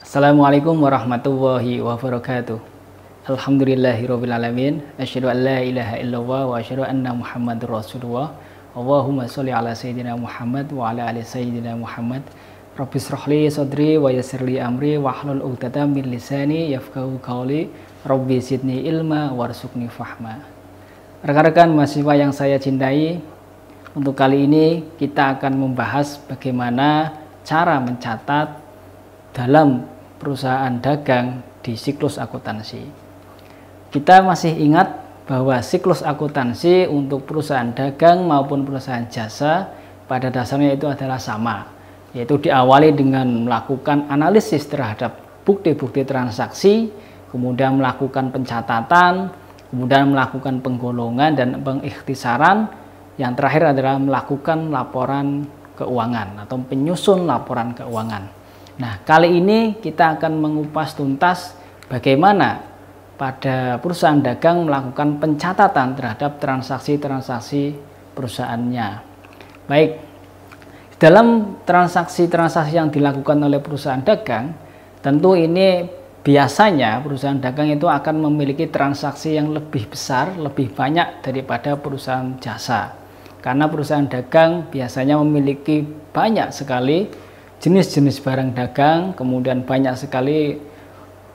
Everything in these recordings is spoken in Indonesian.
Assalamualaikum warahmatullahi wabarakatuh. Alhamdulillahirrabbilalamin. Asyhadu an la ilaha illallah wa asyhadu anna Muhammadur Rasulullah. Allahumma sholli ala sayyidina Muhammad wa ala ali sayyidina Muhammad. Rabbi shrahli sadri wa yassirli amri wahlul 'uqdatam min lisani yafqahu qawli. Rabbi zidni ilma warzuqni fahma. Rekan-rekan mahasiswa yang saya cintai, untuk kali ini kita akan membahas bagaimana cara mencatat dalam perusahaan dagang di siklus akuntansi. Kita masih ingat bahwa siklus akuntansi untuk perusahaan dagang maupun perusahaan jasa pada dasarnya itu adalah sama, yaitu diawali dengan melakukan analisis terhadap bukti-bukti transaksi, kemudian melakukan pencatatan, kemudian melakukan penggolongan dan pengikhtisaran, yang terakhir adalah melakukan laporan keuangan atau penyusun laporan keuangan. Nah, kali ini kita akan mengupas tuntas bagaimana pada perusahaan dagang melakukan pencatatan terhadap transaksi-transaksi perusahaannya. Baik, dalam transaksi-transaksi yang dilakukan oleh perusahaan dagang, tentu ini biasanya perusahaan dagang itu akan memiliki transaksi yang lebih besar, lebih banyak daripada perusahaan jasa. Karena perusahaan dagang biasanya memiliki banyak sekali jenis-jenis barang dagang, kemudian banyak sekali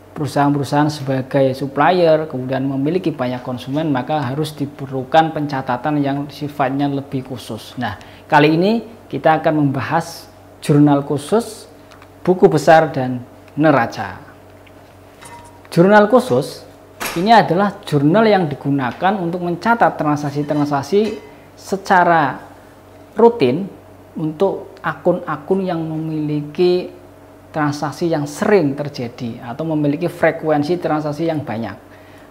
perusahaan-perusahaan sebagai supplier, kemudian memiliki banyak konsumen, maka harus diperlukan pencatatan yang sifatnya lebih khusus. Nah, kali ini kita akan membahas jurnal khusus, buku besar, dan neraca. Jurnal khusus ini adalah jurnal yang digunakan untuk mencatat transaksi-transaksi secara rutin untuk akun-akun yang memiliki transaksi yang sering terjadi atau memiliki frekuensi transaksi yang banyak.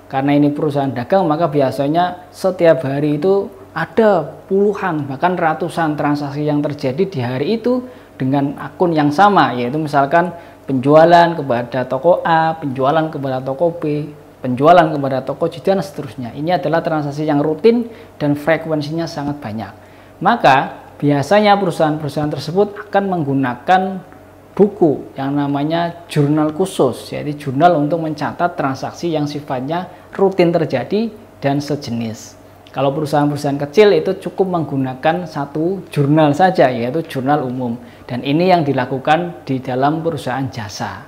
Karena ini perusahaan dagang, maka biasanya setiap hari itu ada puluhan bahkan ratusan transaksi yang terjadi di hari itu dengan akun yang sama, yaitu misalkan penjualan kepada toko A, penjualan kepada toko B, penjualan kepada toko C, dan seterusnya. Ini adalah transaksi yang rutin dan frekuensinya sangat banyak. Maka biasanya perusahaan-perusahaan tersebut akan menggunakan buku yang namanya jurnal khusus, yaitu jurnal untuk mencatat transaksi yang sifatnya rutin terjadi dan sejenis. Kalau perusahaan-perusahaan kecil itu cukup menggunakan satu jurnal saja, yaitu jurnal umum. Dan ini yang dilakukan di dalam perusahaan jasa.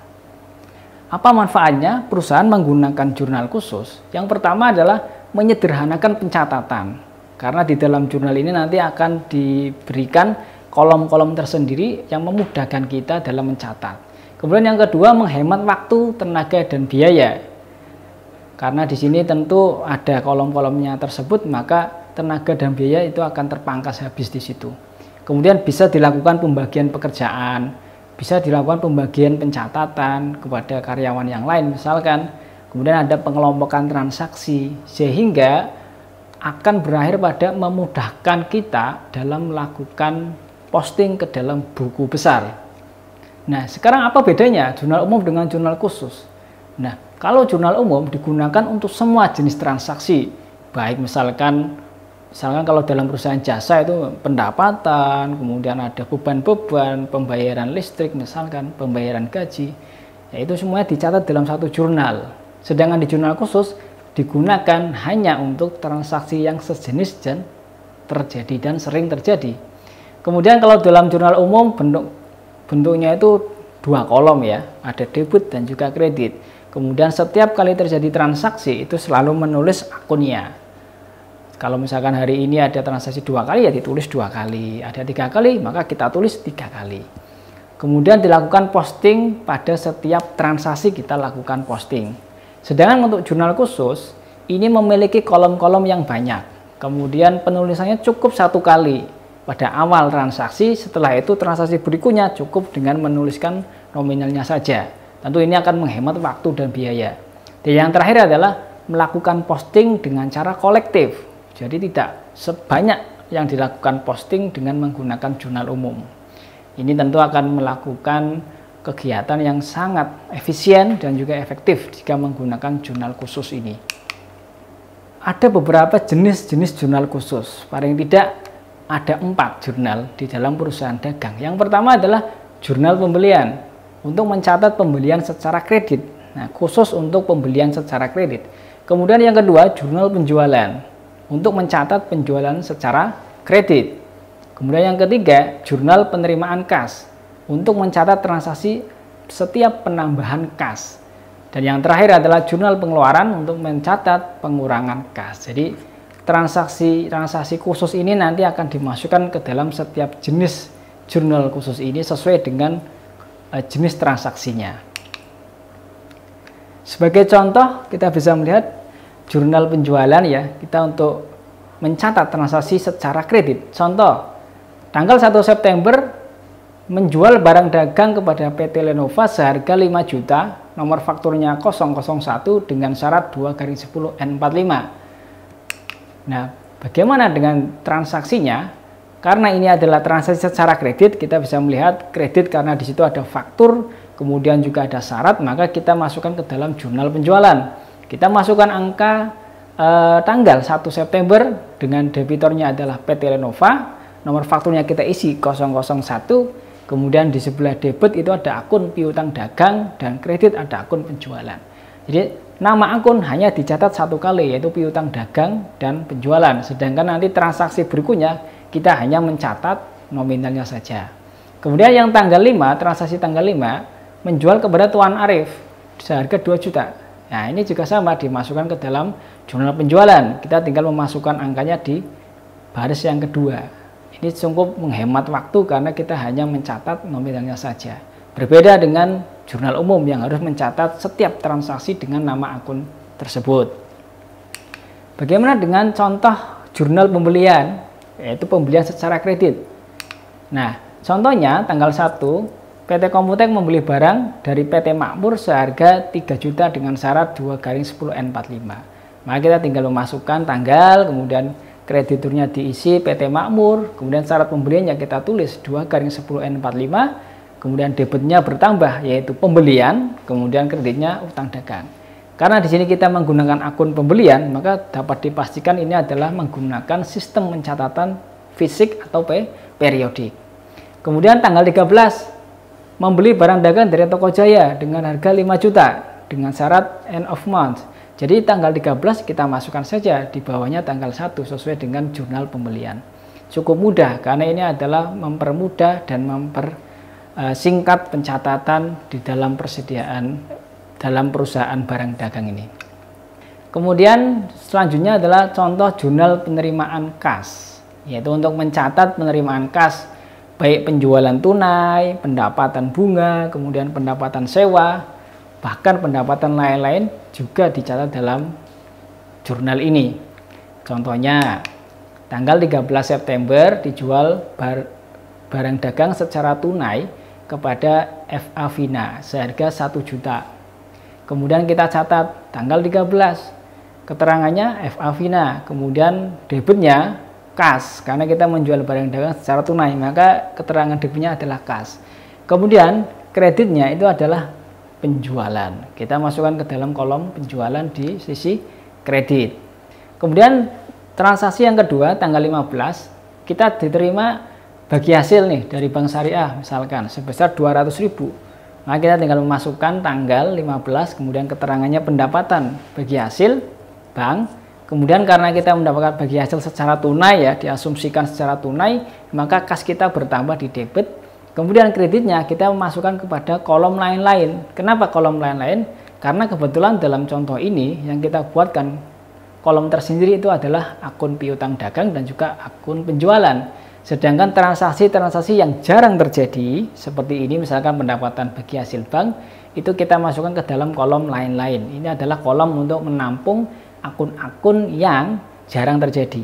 Apa manfaatnya perusahaan menggunakan jurnal khusus? Yang pertama adalah menyederhanakan pencatatan. Karena di dalam jurnal ini nanti akan diberikan kolom-kolom tersendiri yang memudahkan kita dalam mencatat. Kemudian yang kedua, menghemat waktu, tenaga, dan biaya. Karena di sini tentu ada kolom-kolomnya tersebut, maka tenaga dan biaya itu akan terpangkas habis di situ. Kemudian bisa dilakukan pembagian pekerjaan, bisa dilakukan pembagian pencatatan kepada karyawan yang lain misalkan. Kemudian ada pengelompokan transaksi, sehingga akan berakhir pada memudahkan kita dalam melakukan posting ke dalam buku besar. Nah, sekarang apa bedanya jurnal umum dengan jurnal khusus? Nah, kalau jurnal umum digunakan untuk semua jenis transaksi, baik misalkan kalau dalam perusahaan jasa itu pendapatan, kemudian ada beban-beban, pembayaran listrik misalkan, pembayaran gaji, ya itu semuanya dicatat dalam satu jurnal. Sedangkan di jurnal khusus digunakan hanya untuk transaksi yang sejenis dan terjadi dan sering terjadi. Kemudian kalau dalam jurnal umum bentuknya itu dua kolom ya, ada debit dan juga kredit. Kemudian setiap kali terjadi transaksi itu selalu menulis akunnya. Kalau misalkan hari ini ada transaksi 2 kali ya ditulis 2 kali, ada 3 kali maka kita tulis 3 kali. Kemudian dilakukan posting pada setiap transaksi kita lakukan posting. Sedangkan untuk jurnal khusus ini memiliki kolom-kolom yang banyak. Kemudian penulisannya cukup 1 kali pada awal transaksi, setelah itu transaksi berikutnya cukup dengan menuliskan nominalnya saja. Tentu ini akan menghemat waktu dan biaya. Dan yang terakhir adalah melakukan posting dengan cara kolektif. Jadi tidak sebanyak yang dilakukan posting dengan menggunakan jurnal umum. Ini tentu akan melakukan kegiatan yang sangat efisien dan juga efektif jika menggunakan jurnal khusus ini. Ada beberapa jenis-jenis jurnal khusus. Paling tidak ada 4 jurnal di dalam perusahaan dagang. Yang pertama adalah jurnal pembelian untuk mencatat pembelian secara kredit. Nah, khusus untuk pembelian secara kredit. Kemudian yang kedua, jurnal penjualan untuk mencatat penjualan secara kredit. Kemudian yang ketiga, jurnal penerimaan kas untuk mencatat transaksi setiap penambahan kas. Dan yang terakhir adalah jurnal pengeluaran untuk mencatat pengurangan kas. Jadi transaksi khusus ini nanti akan dimasukkan ke dalam setiap jenis jurnal khusus ini sesuai dengan jenis transaksinya. Sebagai contoh kita bisa melihat jurnal penjualan ya, kita untuk mencatat transaksi secara kredit. Contoh, tanggal 1 September menjual barang dagang kepada PT Lenovo seharga 5 juta, nomor fakturnya 001 dengan syarat 2/10N45. Nah, bagaimana dengan transaksinya? Karena ini adalah transaksi secara kredit, kita bisa melihat kredit karena di situ ada faktur, kemudian juga ada syarat, maka kita masukkan ke dalam jurnal penjualan. Kita masukkan angka tanggal 1 September dengan debitornya adalah PT Lenovo, nomor fakturnya kita isi 001, kemudian di sebelah debit itu ada akun piutang dagang dan kredit ada akun penjualan. Jadi nama akun hanya dicatat 1 kali, yaitu piutang dagang dan penjualan. Sedangkan nanti transaksi berikutnya kita hanya mencatat nominalnya saja. Kemudian yang tanggal 5, transaksi tanggal 5 menjual kepada Tuan Arif seharga 2 juta. Nah, ini juga sama dimasukkan ke dalam jurnal penjualan. Kita tinggal memasukkan angkanya di baris yang kedua. Ini cukup menghemat waktu karena kita hanya mencatat nominalnya saja. Berbeda dengan jurnal umum yang harus mencatat setiap transaksi dengan nama akun tersebut. Bagaimana dengan contoh jurnal pembelian, yaitu pembelian secara kredit. Nah, contohnya tanggal 1, PT Komputek membeli barang dari PT Makmur seharga 3 juta dengan syarat 2/10N45. Maka kita tinggal memasukkan tanggal, kemudian krediturnya diisi PT Makmur, kemudian syarat pembeliannya kita tulis 2/10N45, kemudian debitnya bertambah yaitu pembelian, kemudian kreditnya utang dagang. Karena di sini kita menggunakan akun pembelian, maka dapat dipastikan ini adalah menggunakan sistem pencatatan fisik atau periodik. Kemudian tanggal 13 membeli barang dagang dari Toko Jaya dengan harga 5 juta dengan syarat end of month. Jadi tanggal 13 kita masukkan saja di bawahnya tanggal 1 sesuai dengan jurnal pembelian. Cukup mudah karena ini adalah mempermudah dan mempersingkat pencatatan di dalam persediaan dalam perusahaan barang dagang ini. Kemudian selanjutnya adalah contoh jurnal penerimaan kas, yaitu untuk mencatat penerimaan kas baik penjualan tunai, pendapatan bunga, kemudian pendapatan sewa, bahkan pendapatan lain-lain juga dicatat dalam jurnal ini. Contohnya, tanggal 13 September dijual barang dagang secara tunai kepada FA Vina seharga 1 juta. Kemudian kita catat tanggal 13, keterangannya FA Vina, kemudian debitnya kas, karena kita menjual barang dagang secara tunai, maka keterangan debitnya adalah kas. Kemudian kreditnya itu adalah penjualan. Kita masukkan ke dalam kolom penjualan di sisi kredit. Kemudian transaksi yang kedua tanggal 15 kita diterima bagi hasil nih dari Bank Syariah misalkan sebesar 200.000. Maka kita tinggal memasukkan tanggal 15, kemudian keterangannya pendapatan bagi hasil bank. Kemudian karena kita mendapatkan bagi hasil secara tunai ya, diasumsikan secara tunai, maka kas kita bertambah di debit. Kemudian kreditnya kita memasukkan kepada kolom lain-lain. Kenapa kolom lain-lain? Karena kebetulan dalam contoh ini yang kita buatkan kolom tersendiri itu adalah akun piutang dagang dan juga akun penjualan. Sedangkan transaksi-transaksi yang jarang terjadi seperti ini, misalkan pendapatan bagi hasil bank, itu kita masukkan ke dalam kolom lain-lain. Ini adalah kolom untuk menampung akun-akun yang jarang terjadi.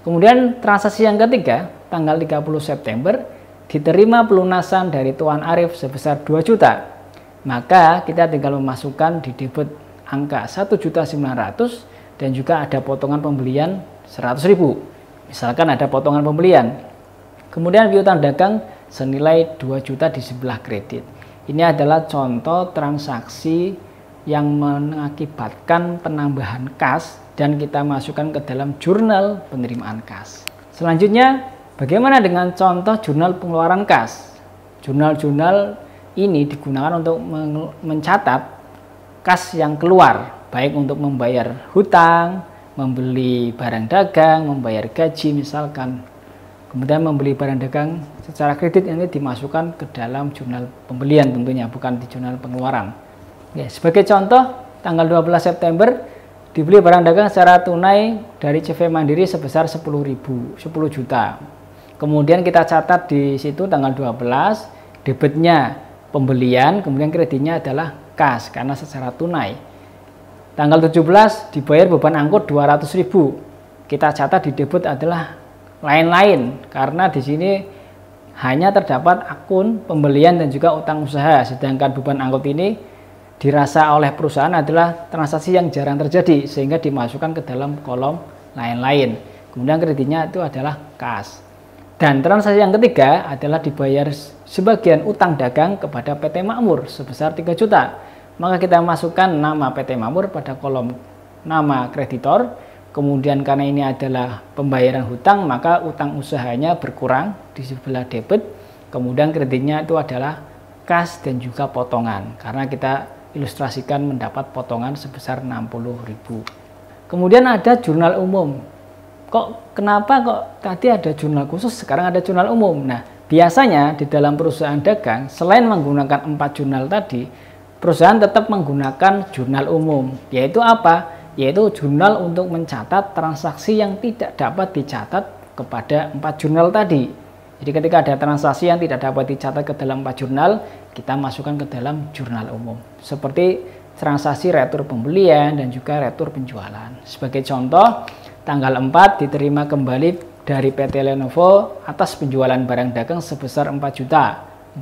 Kemudian transaksi yang ketiga, tanggal 30 September, diterima pelunasan dari Tuan Arif sebesar 2 juta. Maka kita tinggal memasukkan di debit angka 1.900.000 dan juga ada potongan pembelian 100.000. Misalkan ada potongan pembelian. Kemudian piutang dagang senilai 2 juta di sebelah kredit. Ini adalah contoh transaksi yang mengakibatkan penambahan kas dan kita masukkan ke dalam jurnal penerimaan kas. Selanjutnya, bagaimana dengan contoh jurnal pengeluaran kas? Jurnal-jurnal ini digunakan untuk mencatat kas yang keluar, baik untuk membayar hutang, membeli barang dagang, membayar gaji misalkan. Kemudian membeli barang dagang secara kredit ini dimasukkan ke dalam jurnal pembelian tentunya, bukan di jurnal pengeluaran. Oke, sebagai contoh, tanggal 12 September dibeli barang dagang secara tunai dari CV Mandiri sebesar 10 juta. Kemudian kita catat di situ tanggal 12, debitnya pembelian, kemudian kreditnya adalah kas karena secara tunai. Tanggal 17 dibayar beban angkut 200.000. Kita catat di debit adalah lain-lain karena di sini hanya terdapat akun pembelian dan juga utang usaha, sedangkan beban angkut ini dirasa oleh perusahaan adalah transaksi yang jarang terjadi sehingga dimasukkan ke dalam kolom lain-lain. Kemudian kreditnya itu adalah kas. Dan transaksi yang ketiga adalah dibayar sebagian utang dagang kepada PT Makmur sebesar 3 juta. Maka kita masukkan nama PT Makmur pada kolom nama kreditor. Kemudian karena ini adalah pembayaran hutang, maka utang usahanya berkurang di sebelah debit. Kemudian kreditnya itu adalah kas dan juga potongan. Karena kita ilustrasikan mendapat potongan sebesar 60.000. Kemudian ada jurnal umum. Kenapa kok tadi ada jurnal khusus, sekarang ada jurnal umum? Nah, biasanya di dalam perusahaan dagang, selain menggunakan 4 jurnal tadi, perusahaan tetap menggunakan jurnal umum. Yaitu apa? Yaitu jurnal untuk mencatat transaksi yang tidak dapat dicatat kepada 4 jurnal tadi. Jadi ketika ada transaksi yang tidak dapat dicatat ke dalam 4 jurnal, kita masukkan ke dalam jurnal umum. Seperti transaksi retur pembelian dan juga retur penjualan. Sebagai contoh, tanggal 4 diterima kembali dari PT Lenovo atas penjualan barang dagang sebesar 4.400.000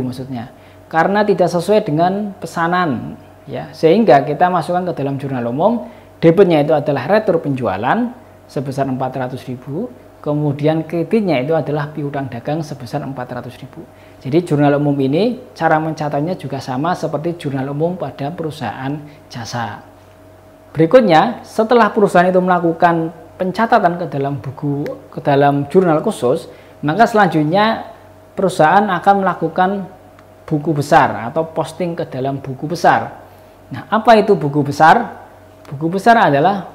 maksudnya. Karena tidak sesuai dengan pesanan, ya, sehingga kita masukkan ke dalam jurnal umum. Debitnya itu adalah retur penjualan sebesar 400.000. Kemudian kreditnya itu adalah piutang dagang sebesar 400.000. Jadi jurnal umum ini cara mencatatnya juga sama seperti jurnal umum pada perusahaan jasa. Berikutnya, setelah perusahaan itu melakukan pencatatan ke dalam jurnal khusus, maka selanjutnya perusahaan akan melakukan buku besar atau posting ke dalam buku besar. Nah, apa itu buku besar? Buku besar adalah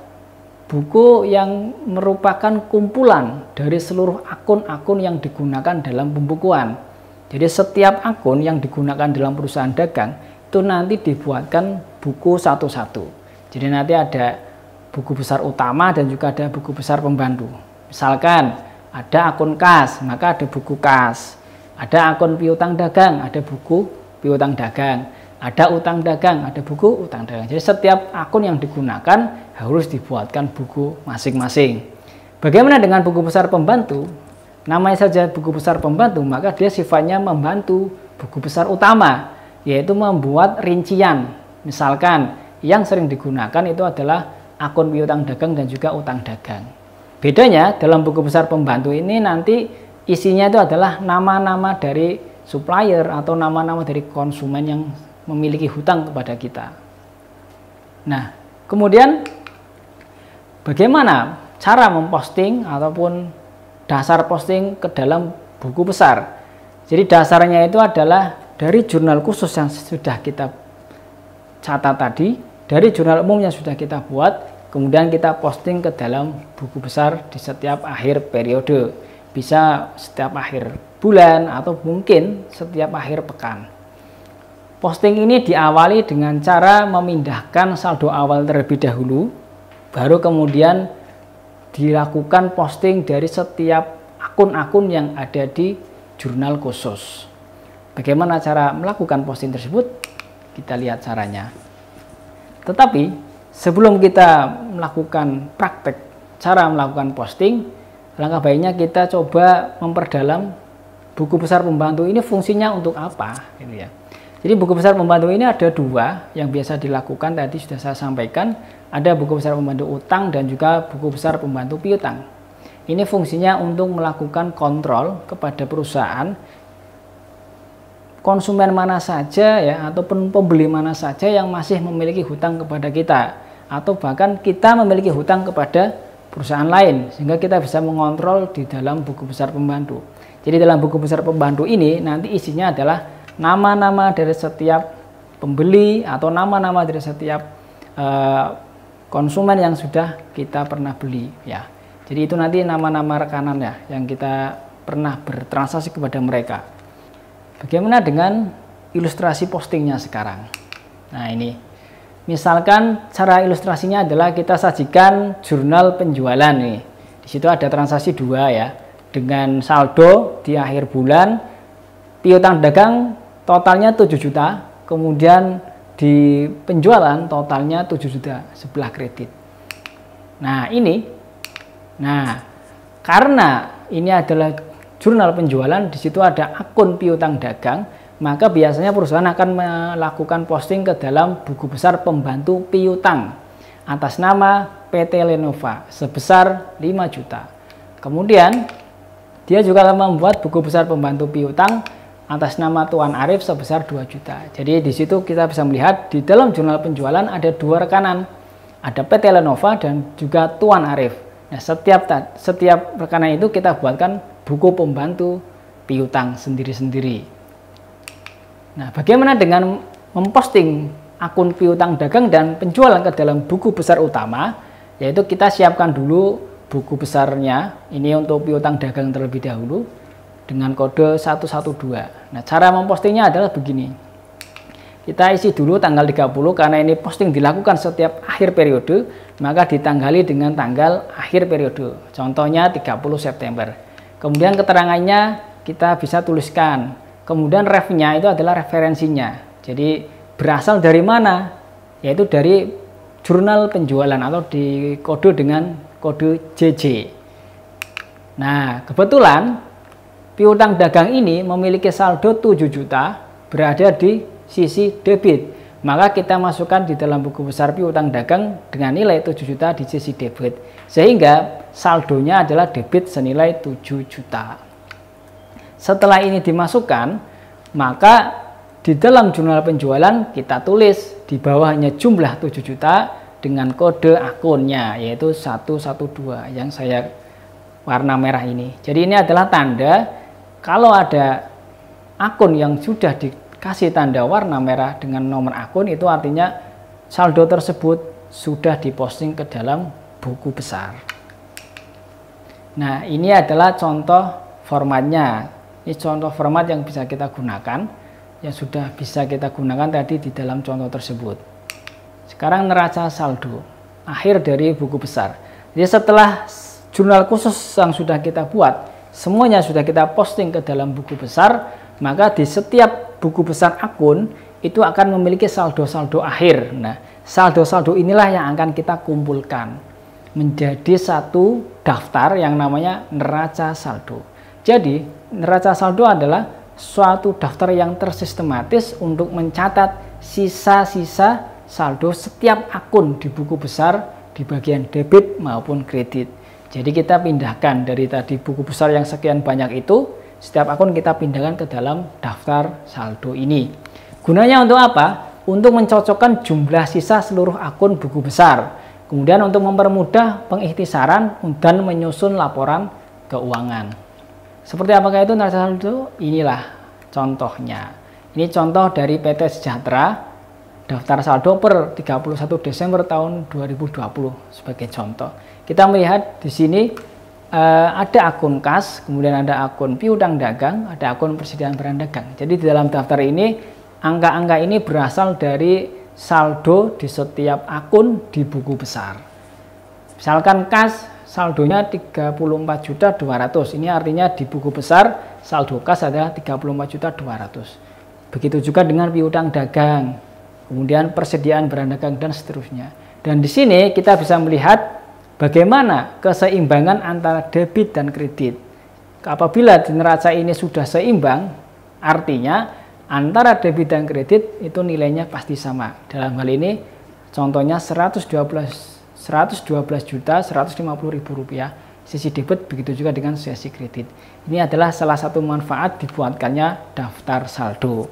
buku yang merupakan kumpulan dari seluruh akun-akun yang digunakan dalam pembukuan. Jadi setiap akun yang digunakan dalam perusahaan dagang itu nanti dibuatkan buku satu-satu. Jadi nanti ada buku besar utama dan juga ada buku besar pembantu. Misalkan ada akun kas, maka ada buku kas. Ada akun piutang dagang, ada buku piutang dagang. Ada utang dagang, ada buku utang dagang. Jadi setiap akun yang digunakan harus dibuatkan buku masing-masing. Bagaimana dengan buku besar pembantu? Namanya saja buku besar pembantu, maka dia sifatnya membantu buku besar utama, yaitu membuat rincian. Misalkan yang sering digunakan itu adalah akun piutang dagang dan juga utang dagang. Bedanya dalam buku besar pembantu ini nanti isinya itu adalah nama-nama dari supplier atau nama-nama dari konsumen yang memiliki hutang kepada kita. Nah, kemudian bagaimana cara memposting ataupun dasar posting ke dalam buku besar? Jadi dasarnya itu adalah dari jurnal khusus yang sudah kita catat tadi, dari jurnal umum yang sudah kita buat, kemudian kita posting ke dalam buku besar di setiap akhir periode. Bisa setiap akhir bulan atau mungkin setiap akhir pekan. Posting ini diawali dengan cara memindahkan saldo awal terlebih dahulu, baru kemudian dilakukan posting dari setiap akun-akun yang ada di jurnal khusus. Bagaimana cara melakukan posting tersebut? Kita lihat caranya. Tetapi sebelum kita melakukan praktek cara melakukan posting, langkah baiknya kita coba memperdalam buku besar pembantu ini fungsinya untuk apa, gitu ya. Jadi buku besar pembantu ini ada dua yang biasa dilakukan, tadi sudah saya sampaikan. Ada buku besar pembantu utang dan juga buku besar pembantu piutang. Ini fungsinya untuk melakukan kontrol kepada perusahaan, konsumen mana saja ya, ataupun pembeli mana saja yang masih memiliki hutang kepada kita, atau bahkan kita memiliki hutang kepada perusahaan lain, sehingga kita bisa mengontrol di dalam buku besar pembantu. Jadi dalam buku besar pembantu ini nanti isinya adalah nama-nama dari setiap pembeli atau nama-nama dari setiap konsumen yang sudah kita pernah beli ya. Jadi itu nanti nama-nama rekanan ya yang kita pernah bertransaksi kepada mereka. Bagaimana dengan ilustrasi postingnya sekarang? Nah ini, misalkan cara ilustrasinya adalah kita sajikan jurnal penjualan nih. Di situ ada transaksi 2 ya, dengan saldo di akhir bulan, piutang dagang totalnya 7 juta, kemudian di penjualan totalnya 7 juta sebelah kredit. Nah ini, karena ini adalah jurnal penjualan, di situ ada akun piutang dagang, maka biasanya perusahaan akan melakukan posting ke dalam buku besar pembantu piutang atas nama PT Lenova sebesar 5 juta. Kemudian dia juga akan membuat buku besar pembantu piutang atas nama Tuan Arif sebesar 2 juta. Jadi di situ kita bisa melihat di dalam jurnal penjualan ada 2 rekanan. Ada PT Lenova dan juga Tuan Arif. Nah, setiap rekanan itu kita buatkan buku pembantu piutang sendiri-sendiri. Nah, bagaimana dengan memposting akun piutang dagang dan penjualan ke dalam buku besar utama? Yaitu kita siapkan dulu buku besarnya. Ini untuk piutang dagang terlebih dahulu dengan kode 112. Nah, cara mempostingnya adalah begini. Kita isi dulu tanggal 30 karena ini posting dilakukan setiap akhir periode, maka ditanggali dengan tanggal akhir periode. Contohnya 30 September. Kemudian keterangannya kita bisa tuliskan. Kemudian refnya itu adalah referensinya. Jadi berasal dari mana? Yaitu dari jurnal penjualan atau dikode dengan kode JJ. Nah, kebetulan piutang dagang ini memiliki saldo 7 juta berada di sisi debit. Maka kita masukkan di dalam buku besar piutang dagang dengan nilai 7 juta di sisi debit. Sehingga saldonya adalah debit senilai 7 juta. Setelah ini dimasukkan, maka di dalam jurnal penjualan kita tulis di bawahnya jumlah 7 juta dengan kode akunnya yaitu 112 yang saya warna merah ini. Jadi ini adalah tanda kalau ada akun yang sudah dikasih tanda warna merah dengan nomor akun, itu artinya saldo tersebut sudah diposting ke dalam buku besar. Nah, ini adalah contoh formatnya. Ini contoh format yang bisa kita gunakan, yang sudah bisa kita gunakan tadi di dalam contoh tersebut. Sekarang neraca saldo akhir dari buku besar. Jadi setelah jurnal khusus yang sudah kita buat, semuanya sudah kita posting ke dalam buku besar, maka di setiap buku besar akun itu akan memiliki saldo-saldo akhir. Nah, saldo-saldo inilah yang akan kita kumpulkan menjadi satu daftar yang namanya neraca saldo. Jadi, neraca saldo adalah suatu daftar yang tersistematis untuk mencatat sisa-sisa saldo setiap akun di buku besar di bagian debit maupun kredit. Jadi kita pindahkan dari tadi buku besar yang sekian banyak itu, setiap akun kita pindahkan ke dalam daftar saldo ini. Gunanya untuk apa? Untuk mencocokkan jumlah sisa seluruh akun buku besar. Kemudian untuk mempermudah pengikhtisaran dan menyusun laporan keuangan. Seperti apakah itu neraca saldo? Inilah contohnya. Ini contoh dari PT Sejahtera, daftar saldo per 31 Desember tahun 2020 sebagai contoh. Kita melihat di sini ada akun kas, kemudian ada akun piutang dagang, ada akun persediaan barang dagang. Jadi di dalam daftar ini, angka-angka ini berasal dari saldo di setiap akun di buku besar. Misalkan kas, saldonya 34.200.000. Ini artinya di buku besar, saldo kas adalah 34.200.000. Begitu juga dengan piutang dagang, kemudian persediaan barang dagang, dan seterusnya. Dan di sini kita bisa melihat bagaimana keseimbangan antara debit dan kredit. Apabila neraca ini sudah seimbang, artinya antara debit dan kredit itu nilainya pasti sama. Dalam hal ini contohnya 112.150.000 rupiah sisi debit, begitu juga dengan sisi kredit. Ini adalah salah satu manfaat dibuatkannya daftar saldo.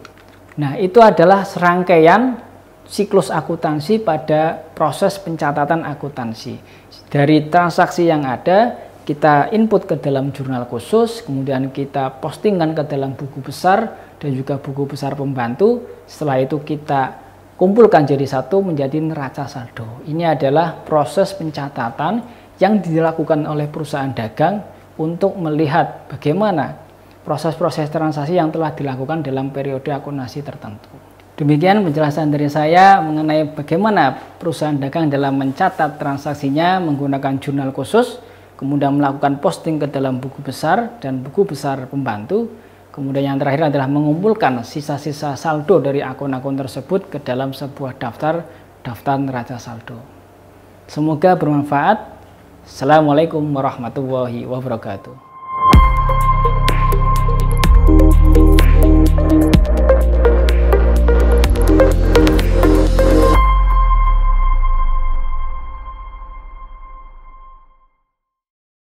Nah, itu adalah serangkaian siklus akuntansi pada proses pencatatan akuntansi. Dari transaksi yang ada, kita input ke dalam jurnal khusus, kemudian kita postingkan ke dalam buku besar dan juga buku besar pembantu. Setelah itu kita kumpulkan jadi satu menjadi neraca saldo. Ini adalah proses pencatatan yang dilakukan oleh perusahaan dagang untuk melihat bagaimana proses-proses transaksi yang telah dilakukan dalam periode akuntansi tertentu. Demikian penjelasan dari saya mengenai bagaimana perusahaan dagang dalam mencatat transaksinya menggunakan jurnal khusus, kemudian melakukan posting ke dalam buku besar dan buku besar pembantu. Kemudian yang terakhir adalah mengumpulkan sisa-sisa saldo dari akun-akun tersebut ke dalam sebuah daftar neraca saldo. Semoga bermanfaat. Assalamualaikum warahmatullahi wabarakatuh.